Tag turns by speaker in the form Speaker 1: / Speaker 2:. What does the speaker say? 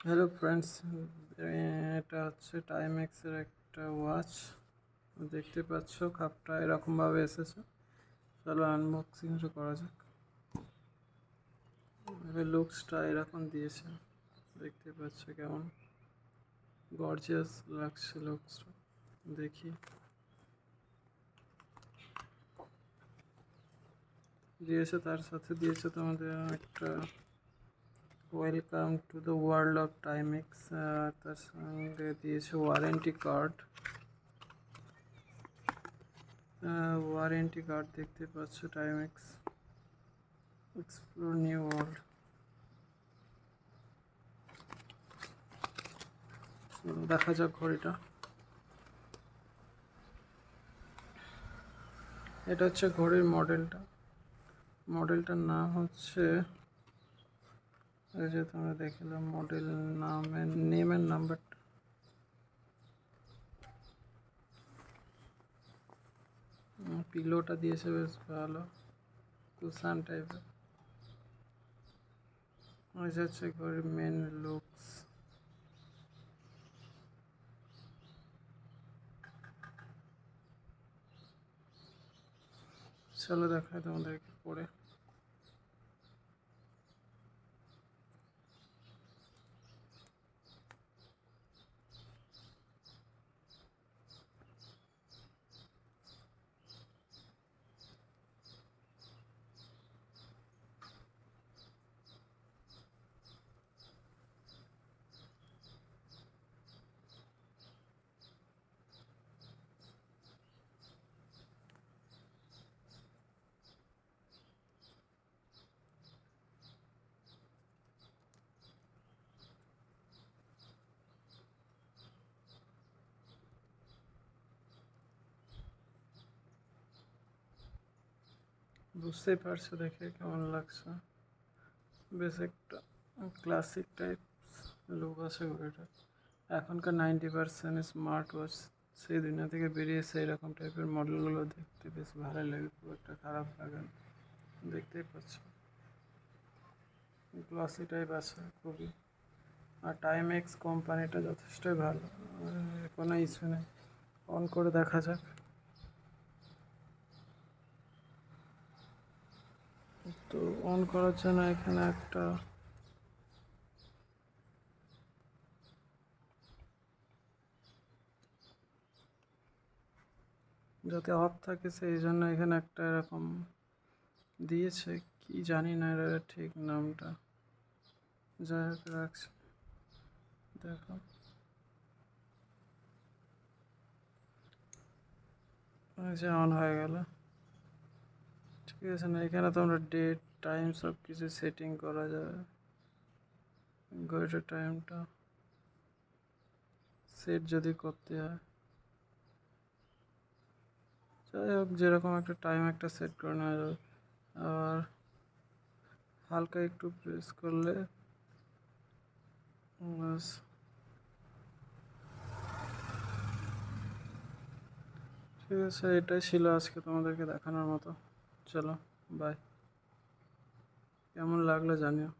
Speaker 1: Hello friends, এটা হচ্ছে টাইমেক্সের একটা ওয়াচ। দেখতে পাচ্ছ কাপটা এরকমভাবে এসেছে। চলো আনবক্সিংটা করা যাক। লুকসটা এরকম দিয়েছে, দেখতে পাচ্ছ কেমন গর্জিয়াস লাগছে লুকসটা। দেখি দিয়েছে, তার সাথে দিয়েছে তোমাদের একটা welcome to the world of Timex. তার সঙ্গে দিয়েছে ওয়ারেন্টি কার্ড দেখতে পাচ্ছ। Timex explore new world. দেখা যাক ঘড়িটা। এটা হচ্ছে ঘড়ির মডেলটার নাম হচ্ছে, এই যে তোমরা দেখিলাম মডেল নেমের নাম্বারটা। পিলোটা দিয়েছে বেশ ভালো, কুশান টাইপের। হচ্ছে ঘড়ির মেন লুকস। চলো দেখায় তোমাদেরকে পরে। বুঝতেই পারছো দেখে কেমন লাগছে। বেশ একটা ক্লাসিক টাইপ লুক আছে ঘড়িটা। এখনকার 90% স্মার্ট ওয়াচ সেই দুনিয়া থেকে বেরিয়েছে। এরকম টাইপের মডেলগুলো দেখতে বেশ ভালো লাগে, খুব একটা খারাপ লাগে না। দেখতেই পাচ্ছ গ্লসি টাইপ আছে খুবই। আর টাইমেক্স কোম্পানিটা যথেষ্টই ভালো, কোনো ইস্যু নেই। অন করে দেখা যাক। তো অন করার জন্য এখানে একটা যাতে অফ থাকে সেই জন্য এখানে একটা এরকম দিয়েছে, কি জানি না এর ঠিক নামটা। যাই হোক রাখছি, দেখো এই যে অন হয়ে গেল। ঠিক আছে না, এখানে তোমরা ডেট টাইম সব কিছু সেটিং করা যাবে। ঘড়িটার টাইমটা সেট যদি করতে হয়, যাই হোক যেরকম একটা টাইম একটা সেট করে নেওয়া যাবে। আর হালকা একটু প্রেস করলে বাস। ঠিক আছে, এটাই ছিল আজকে তোমাদেরকে দেখানোর মতো। চলো বাই। কেমন লাগলো জানিও।